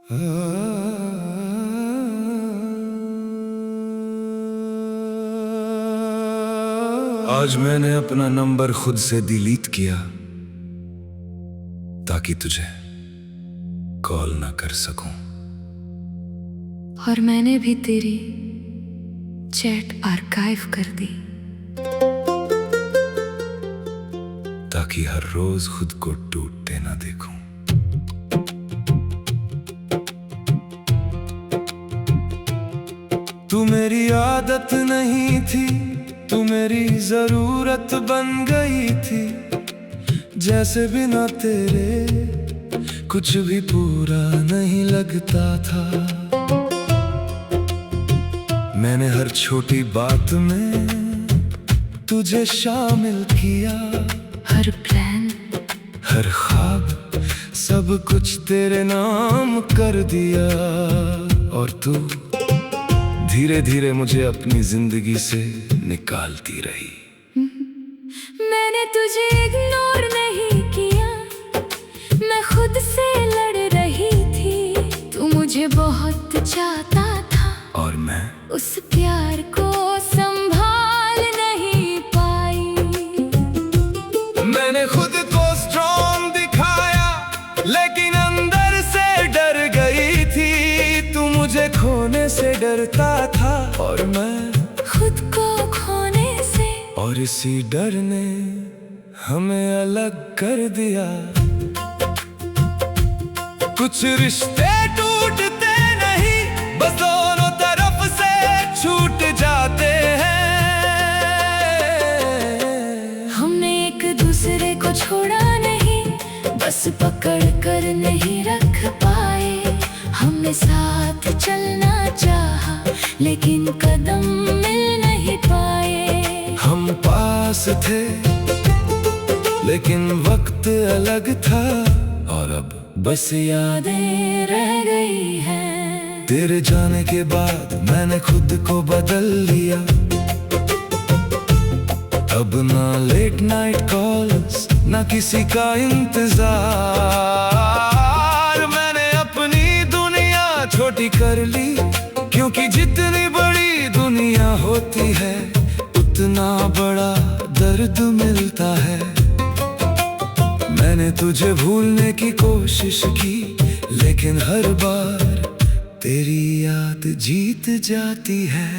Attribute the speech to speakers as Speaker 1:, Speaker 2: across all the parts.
Speaker 1: आज मैंने अपना नंबर खुद से डिलीट किया ताकि तुझे कॉल ना कर सकूं।
Speaker 2: और मैंने भी तेरी चैट आर्काइव कर दी
Speaker 1: ताकि हर रोज खुद को टूटते ना देखूं। तू मेरी आदत नहीं थी, तू मेरी जरूरत बन गई थी। जैसे बिना तेरे कुछ भी पूरा नहीं लगता था। मैंने हर छोटी बात में तुझे शामिल किया।
Speaker 2: हर प्लान,
Speaker 1: हर ख्वाब, सब कुछ तेरे नाम कर दिया। और तू धीरे धीरे मुझे अपनी जिंदगी से निकालती रही।
Speaker 2: मैंने तुझे इग्नोर नहीं किया, मैं खुद से लड़ रही थी। तू मुझे बहुत चाहता था
Speaker 1: और मैं
Speaker 2: उस प्यार को संभाल नहीं पाई।
Speaker 1: मैंने खुद को स्ट्रॉन्ग दिखाया, लेकिन अंदर से डर गई थी। तू मुझे खोने से डरता था और मैं
Speaker 2: खुद को खोने से।
Speaker 1: और इसी डर ने हमें अलग कर दिया। कुछ रिश्ते टूटते नहीं, बस दोनों तरफ से छूट जाते हैं।
Speaker 2: हमने एक दूसरे को छोड़ा नहीं, बस पकड़ कर नहीं रख पाए। हमने साथ चलना चाहा, लेकिन कदम मिल नहीं पाए।
Speaker 1: हम पास थे लेकिन वक्त अलग था, और अब बस
Speaker 2: यादें रह गई हैं।
Speaker 1: तेरे जाने के बाद मैंने खुद को बदल लिया। अब ना लेट नाइट कॉल्स, ना किसी का इंतजार। मैंने अपनी दुनिया छोटी कर ली, क्योंकि जितनी बड़ी दुनिया होती है उतना बड़ा दर्द मिलता है। मैंने तुझे भूलने की कोशिश की, लेकिन हर बार तेरी याद जीत जाती है।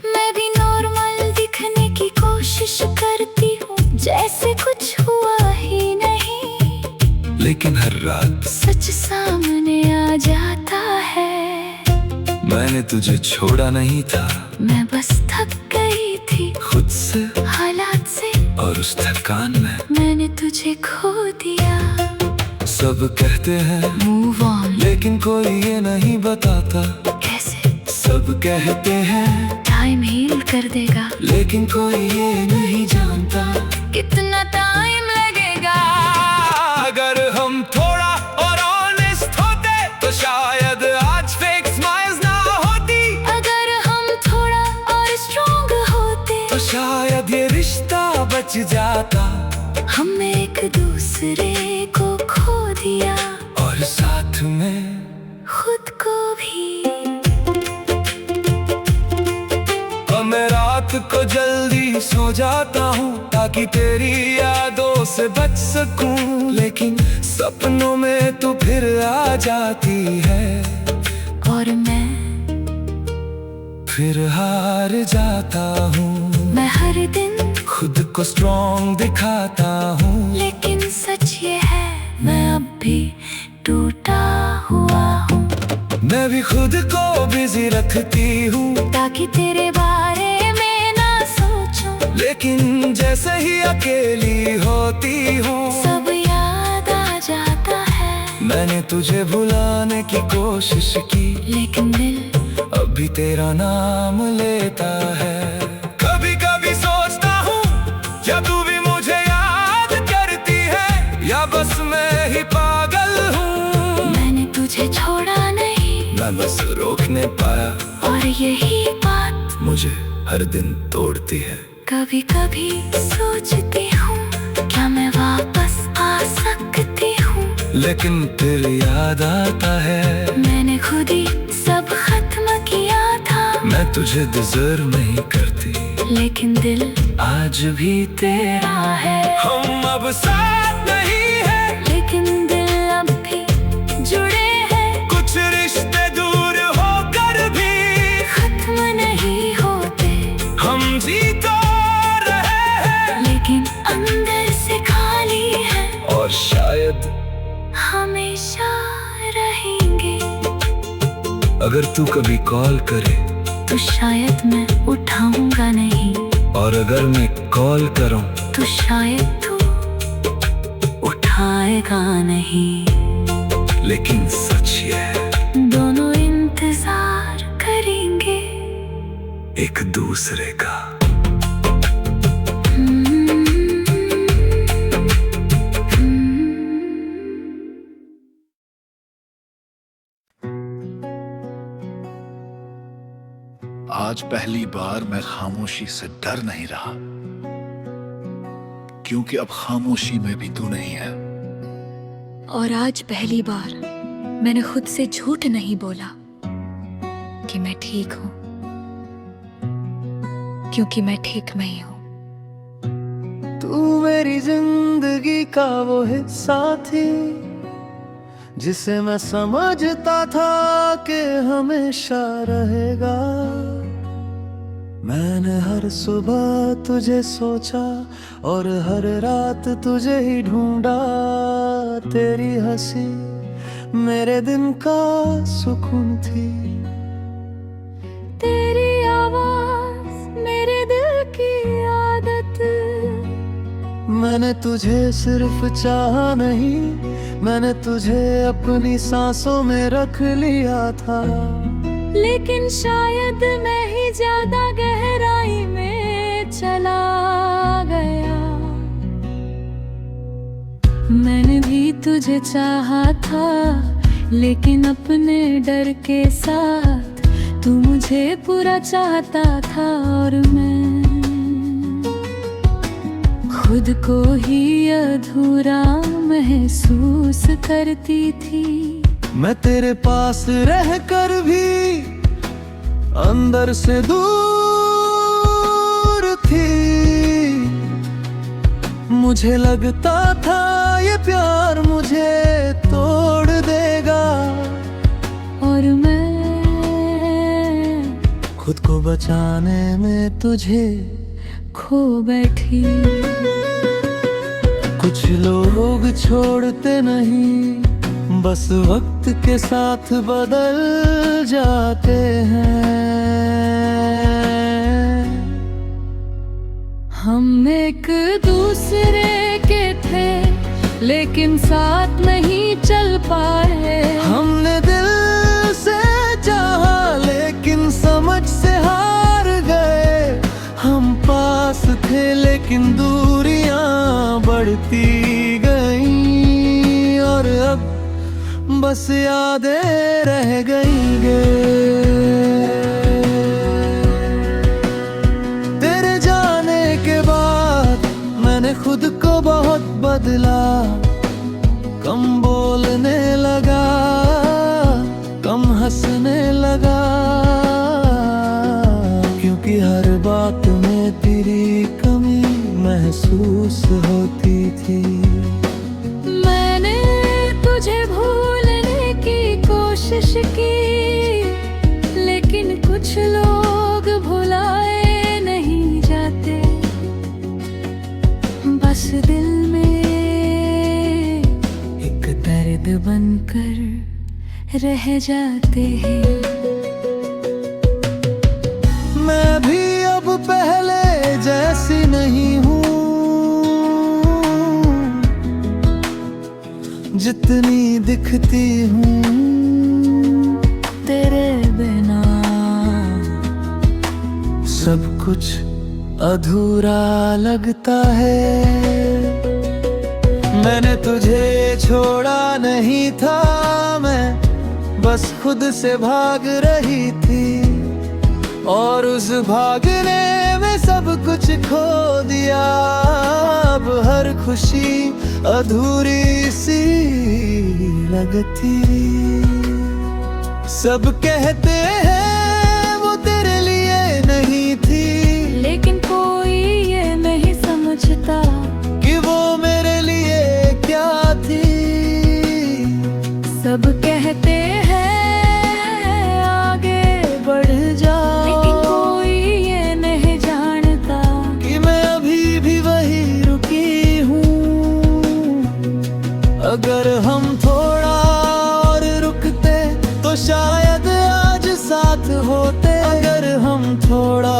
Speaker 2: मैं भी नॉर्मल दिखने की कोशिश करती हूँ, जैसे कुछ हुआ ही नहीं।
Speaker 1: लेकिन हर रात
Speaker 2: सच सामने आ जाता है।
Speaker 1: मैंने तुझे छोड़ा नहीं था,
Speaker 2: मैं बस थक गई थी
Speaker 1: खुद से
Speaker 2: हालात से।
Speaker 1: और उस थकान में
Speaker 2: मैंने तुझे खो दिया।
Speaker 1: सब कहते हैं
Speaker 2: मूव ऑन,
Speaker 1: लेकिन कोई ये नहीं बताता
Speaker 2: कैसे।
Speaker 1: सब कहते हैं
Speaker 2: टाइम हील कर देगा,
Speaker 1: लेकिन कोई ये नहीं जानता
Speaker 2: कितना टाइम लगेगा।
Speaker 1: अगर हम थोड़ा और ऑनेस्ट होते तो शायद आज फेक स्माइल्स ना होती।
Speaker 2: अगर हम थोड़ा और स्ट्रॉन्ग होते
Speaker 1: तो शायद ये रिश्ता बच जाता।
Speaker 2: हमने एक दूसरे को खो दिया,
Speaker 1: और साथ में
Speaker 2: खुद को भी।
Speaker 1: अब मैं रात को जल्दी सो जाता हूँ ताकि तेरी यादों से बच सकूं। लेकिन सपनों में तू फिर आ जाती है,
Speaker 2: और मैं
Speaker 1: फिर हार जाता हूँ।
Speaker 2: मैं हर दिन
Speaker 1: खुद को स्ट्रॉन्ग दिखाता हूँ,
Speaker 2: लेकिन सच ये है मैं अब भी टूटा हुआ हूँ।
Speaker 1: मैं भी खुद को बिजी रखती हूँ
Speaker 2: ताकि तेरे बारे में ना सोचूं।
Speaker 1: लेकिन जैसे ही अकेली होती हूँ
Speaker 2: सब याद आ जाता है।
Speaker 1: मैंने तुझे भुलाने की कोशिश की,
Speaker 2: लेकिन दिल
Speaker 1: अभी तेरा नाम लेता है। कभी कभी सोचता हूँ क्या तू भी मुझे याद करती है, या बस मैं ही पागल हूँ।
Speaker 2: मैंने तुझे छोड़ा नहीं,
Speaker 1: मैं बस रोक नहीं पाया,
Speaker 2: और यही बात
Speaker 1: मुझे हर दिन तोड़ती है।
Speaker 2: कभी कभी सोचती हूँ क्या मैं वापस आ सकती हूँ।
Speaker 1: लेकिन फिर याद आता है
Speaker 2: मैंने खुद ही सब खत्म किया था।
Speaker 1: मैं तुझे डिजर्व नहीं करती,
Speaker 2: लेकिन दिल
Speaker 1: आज भी तेरा है। हम अब साथ नहीं है,
Speaker 2: लेकिन दिल अब भी जुड़े हैं।
Speaker 1: कुछ रिश्ते दूर होकर भी
Speaker 2: खत्म नहीं होते,
Speaker 1: हम जी तो रहे हैं,
Speaker 2: लेकिन अंदर से खाली है।
Speaker 1: और शायद
Speaker 2: हमेशा रहेंगे।
Speaker 1: अगर तू कभी कॉल करे
Speaker 2: तो शायद मैं उठाऊंगा नहीं,
Speaker 1: और अगर मैं कॉल करूं
Speaker 2: तो शायद तू उठाएगा नहीं।
Speaker 1: लेकिन सच ये है,
Speaker 2: दोनों इंतजार करेंगे
Speaker 1: एक दूसरे का।
Speaker 3: आज पहली बार मैं खामोशी से डर नहीं रहा, क्योंकि अब खामोशी में भी तू नहीं है।
Speaker 4: और आज पहली बार मैंने खुद से झूठ नहीं बोला कि मैं ठीक हूं, क्योंकि मैं ठीक नहीं हूं।
Speaker 1: तू मेरी जिंदगी का वो हिस्सा थी, जिसे मैं समझता था कि हमेशा रहेगा। मैंने हर सुबह तुझे सोचा और हर रात तुझे ही ढूंढा। तेरी हंसी मेरे दिन का सुकून थी,
Speaker 2: तेरी आवाज मेरे दिल की आदत।
Speaker 1: मैंने तुझे सिर्फ चाहा नहीं, मैंने तुझे अपनी सांसों में रख लिया था।
Speaker 2: लेकिन शायद मैं ही ज्यादा गहराई में चला गया। मैंने भी तुझे चाहा था, लेकिन अपने डर के साथ। तू मुझे पूरा चाहता था और मैं खुद को ही अधूरा महसूस करती थी।
Speaker 1: मैं तेरे पास रहकर भी अंदर से दूर थी। मुझे लगता था ये प्यार मुझे तोड़ देगा,
Speaker 2: और मैं
Speaker 1: खुद को बचाने में तुझे
Speaker 2: खो बैठी।
Speaker 1: कुछ लोग छोड़ते नहीं, बस वक्त के साथ बदल जाते हैं।
Speaker 2: हम एक दूसरे के थे, लेकिन साथ नहीं चल पाए।
Speaker 1: हमने दिल से चाहा, लेकिन समझ से हार गए। हम पास थे, लेकिन दूरियां बढ़ती गईं, और अब बस यादें रह गईंगे। तेरे जाने के बाद मैंने खुद को बहुत बदला। कम बोलने लगा, कम हंसने लगा, क्योंकि हर बात में तेरी कमी महसूस होती थी।
Speaker 2: मैंने तुझे भूलने की कोशिश की, लेकिन कुछ लोग भुलाए नहीं जाते। बस दिल में एक दर्द बनकर रह जाते हैं।
Speaker 1: मैं भी अब पहले जैसी नहीं हूँ, जितनी दिखती हूँ
Speaker 2: तेरे बिना।
Speaker 1: सब कुछ अधूरा लगता है। मैंने तुझे छोड़ा नहीं था, मैं बस खुद से भाग रही थी। और उस भागने में सब कुछ खो दिया। अब हर खुशी अधूरी सी लगती। सब कहते हैं वो तेरे लिए नहीं थी,
Speaker 2: लेकिन कोई ये नहीं समझता
Speaker 1: कि वो मेरे लिए क्या थी।
Speaker 2: सब कहते हैं आगे बढ़ जाओ, लेकिन कोई ये नहीं जानता
Speaker 1: कि मैं अभी भी वही रुकी हूँ। अगर हम थोड़ा और रुकते तो शायद आज साथ होते। अगर हम थोड़ा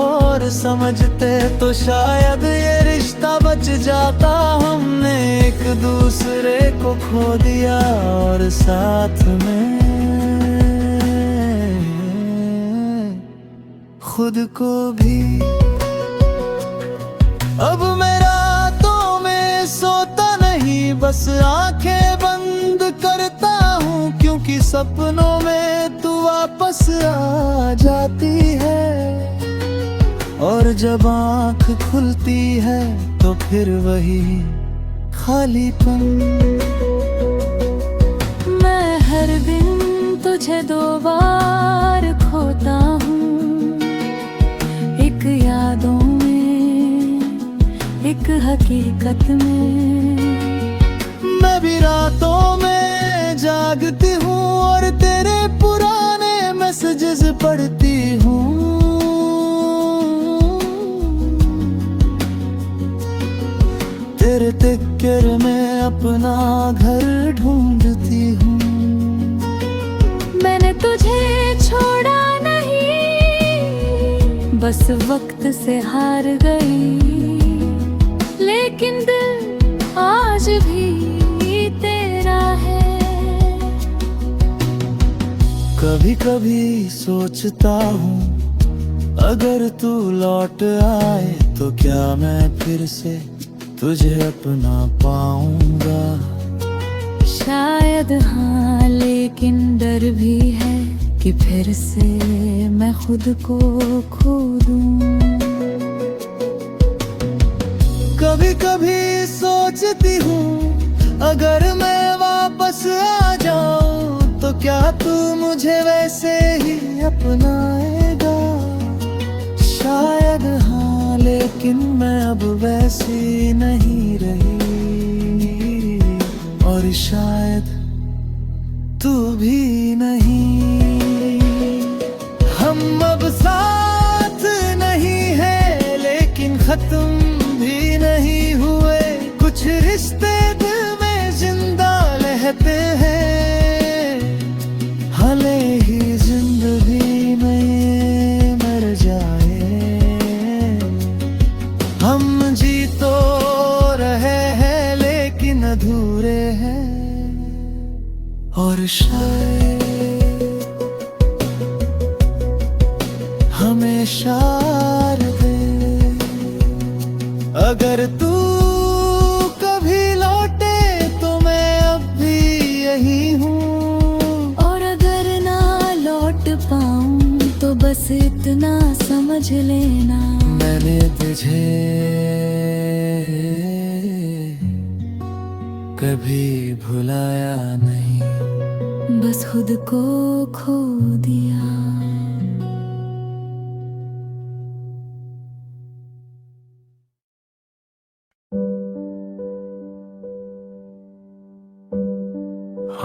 Speaker 1: और समझते तो शायद ये रिश्ता बच जाता। हमने एक दूसरे को खो दिया और साथ में खुद को भी। अब मैं रातों में सोता नहीं, बस आंखें बंद करता हूँ, क्योंकि सपनों में तू वापस आ जाती है। और जब आंख खुलती है तो फिर वही खालीपन।
Speaker 2: मैं हर दिन तुझे 2 बार खोता हूँ, एक यादों में, एक हकीकत में।
Speaker 1: मैं भी रातों में जागती हूँ और तेरे पुराने मैसेजेस पढ़ती हूँ। तेरे तिक्कर में अपना घर ढूंढती हूँ।
Speaker 2: मैंने तुझे छोड़ा नहीं, बस वक्त से हार गई। लेकिन दिल आज भी तेरा है।
Speaker 1: कभी कभी सोचता हूँ अगर तू लौट आए तो क्या मैं फिर से तुझे अपना पाऊंगा।
Speaker 2: शायद हाँ, लेकिन डर भी है कि फिर से मैं खुद को खो दूं।
Speaker 1: कभी कभी सोचती हूँ अगर मैं वापस आ जाऊं तो क्या तू मुझे वैसे ही अपनाएगा। शायद हाँ, लेकिन मैं अब वैसी नहीं रही, और शायद तू भी नहीं। हम अब साथ नहीं हैं, लेकिन खत्म भी नहीं हुए। कुछ रिश्ते दिल में जिंदा रहते हैं, भले ही जिंदगी में मर जाए। हम जी तो रहे हैं लेकिन अधूरे हैं, और शायद हमेशा रहे। अगर तू कभी लौटे तो मैं अब भी यही हूँ,
Speaker 2: और अगर ना लौट पाऊं तो बस इतना समझ लेना,
Speaker 1: मैंने तुझे कभी भुलाया नहीं,
Speaker 2: बस खुद को खो दिया।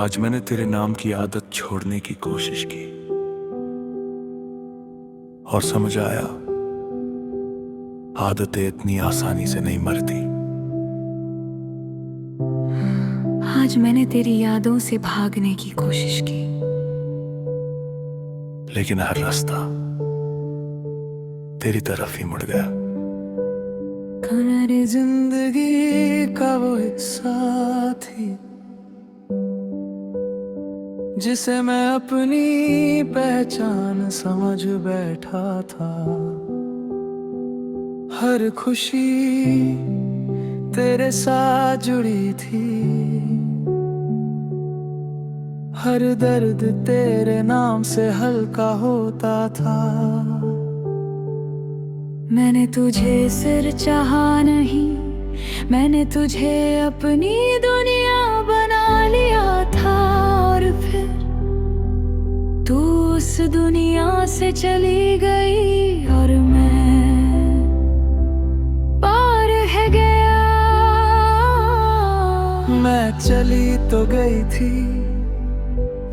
Speaker 3: आज मैंने तेरे नाम की आदत छोड़ने की कोशिश की और समझ आया आदतें इतनी आसानी से नहीं मरती।
Speaker 4: आज मैंने तेरी यादों से भागने की कोशिश की,
Speaker 3: लेकिन हर रास्ता तेरी तरफ ही मुड़ गया।
Speaker 1: मेरी जिंदगी का वो हिस्सा थी जिसे मैं अपनी पहचान समझ बैठा था। हर खुशी तेरे साथ जुड़ी थी, हर दर्द तेरे नाम से हल्का होता था।
Speaker 2: मैंने तुझे सिर चाहा नहीं, मैंने तुझे अपनी दुनिया बना लिया था। और फिर तू उस दुनिया से चली गई और मैं पार है गया।
Speaker 1: मैं चली तो गई थी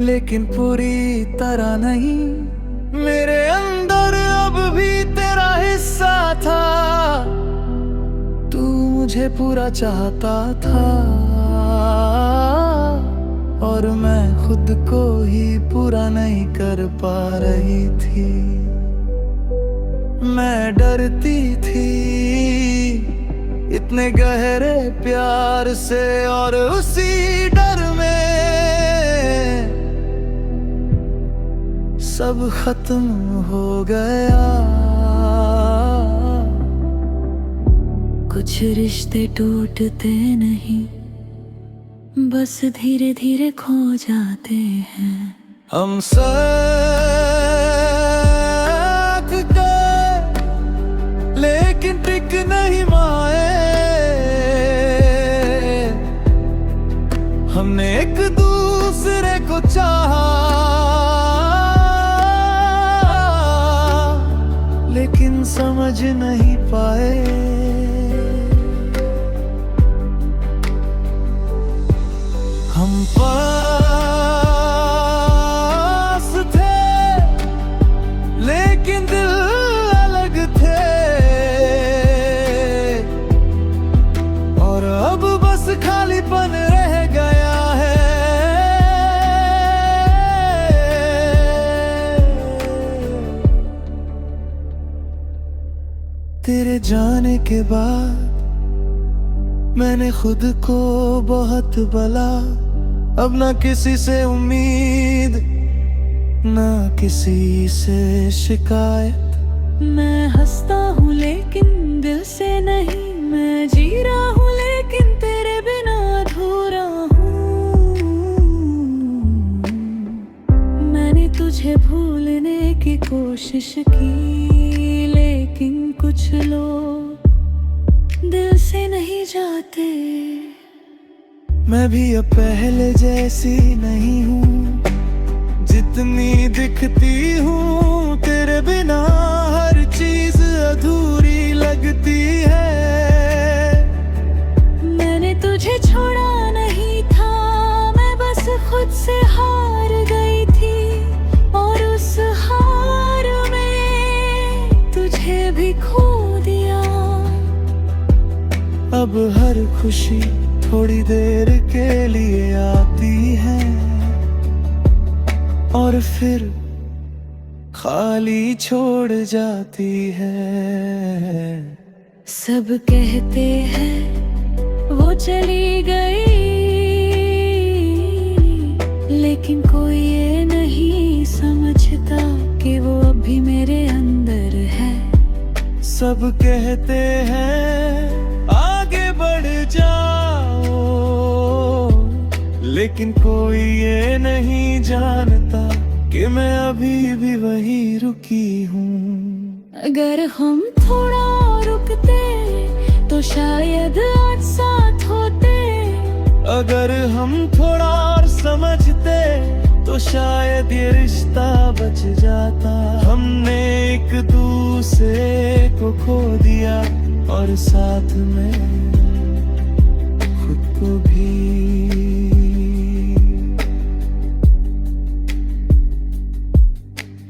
Speaker 1: लेकिन पूरी तरह नहीं, मेरे अंदर अब भी तेरा हिस्सा था। तू मुझे पूरा चाहता था और मैं खुद को ही पूरा नहीं कर पा रही थी। मैं डरती थी इतने गहरे प्यार से और उसी डर में सब खत्म हो गया।
Speaker 2: कुछ रिश्ते टूटते नहीं, बस धीरे धीरे खो जाते हैं।
Speaker 1: हम साथ गए लेकिन टिक नहीं पाए। हमने एक दूसरे को चाहा लेकिन समझ नहीं पाए। हम पास थे लेकिन दिल अलग थे और अब बस खालीपन रह गया है। तेरे जाने के बाद मैंने खुद को बहुत भला, अब ना किसी से उम्मीद ना किसी से शिकायत।
Speaker 2: मैं हंसता हूँ लेकिन दिल से नहीं, मैं जी रहा हूँ लेकिन तेरे बिना अधूरा हूँ। मैंने तुझे भूलने की कोशिश की लेकिन कुछ लोग दिल से नहीं जाते।
Speaker 1: मैं भी अब पहले जैसी नहीं हूँ, जितनी दिखती हूँ। तेरे बिना हर चीज अधूरी लगती है।
Speaker 2: मैंने तुझे छोड़ा नहीं था, मैं बस खुद से हार गई थी और उस हार में तुझे भी खो दिया।
Speaker 1: अब हर खुशी थोड़ी देर के लिए आती है और फिर खाली छोड़ जाती है।
Speaker 2: सब कहते हैं वो चली गई लेकिन कोई ये नहीं समझता कि वो अभी मेरे अंदर है।
Speaker 1: सब कहते हैं आगे बढ़ जाओ लेकिन कोई ये नहीं जानता कि मैं अभी भी वही रुकी हूँ।
Speaker 2: अगर हम थोड़ा रुकते तो शायद आज साथ होते।
Speaker 1: अगर हम थोड़ा और समझते तो शायद ये रिश्ता बच जाता। हमने एक दूसरे को खो दिया और साथ में खुद को भी।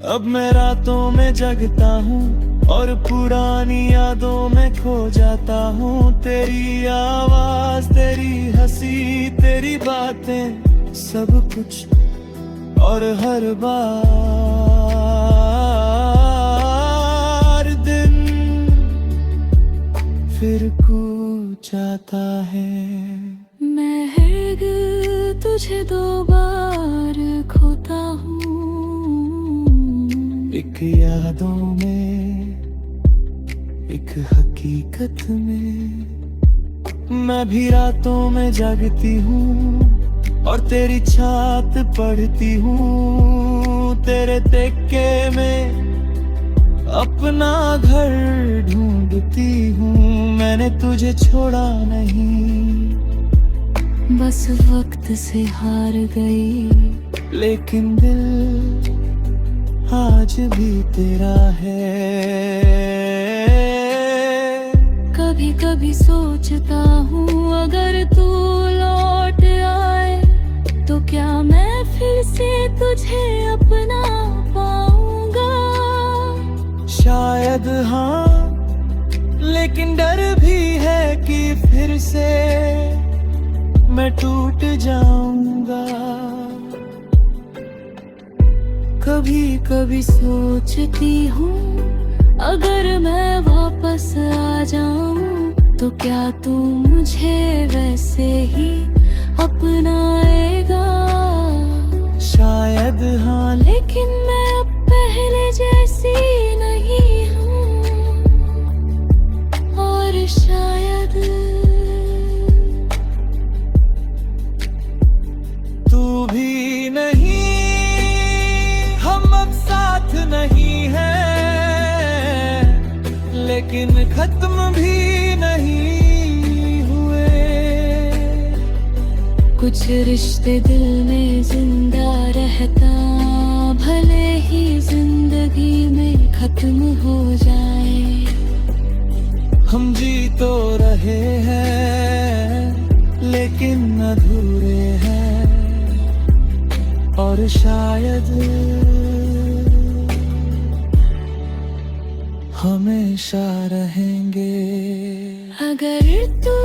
Speaker 1: अब मैं रातों में जगता हूँ और पुरानी यादों में खो जाता हूँ। तेरी आवाज, तेरी हंसी, तेरी बातें, सब कुछ और हर बार दिन फिर कूद जाता है।
Speaker 2: मैं हर तुझे 2 बार खोता हूँ।
Speaker 1: एक यादों में, एक हकीकत में। मैं भी रातों में जागती हूँ और तेरी छात पढ़ती हूँ। तेरे तेके में अपना घर ढूंढती हूँ, मैंने तुझे छोड़ा नहीं।
Speaker 2: बस वक्त से हार गई,
Speaker 1: लेकिन दिल आज भी तेरा है।
Speaker 2: कभी कभी सोचता हूँ अगर तू लौट आए तो क्या मैं फिर से तुझे अपना पाऊंगा।
Speaker 1: शायद हाँ, लेकिन डर भी है कि फिर से मैं टूट जाऊंगा।
Speaker 2: कभी कभी सोचती हूँ अगर मैं वापस आ जाऊं तो क्या तू मुझे वैसे ही अपनाएगा।
Speaker 1: शायद हाँ,
Speaker 2: लेकिन मैं अब पहले जैसी नहीं हूँ, और शायद
Speaker 1: तू भी नहीं। हम अब साथ नहीं हैं, लेकिन खत्म भी नहीं हुए।
Speaker 2: कुछ रिश्ते दिल में जिंदा रहता, भले ही जिंदगी में खत्म हो जाए।
Speaker 1: हम जी तो रहे हैं, लेकिन अधूरे हैं, और शायद हमेशा रहेंगे।
Speaker 2: अगर तू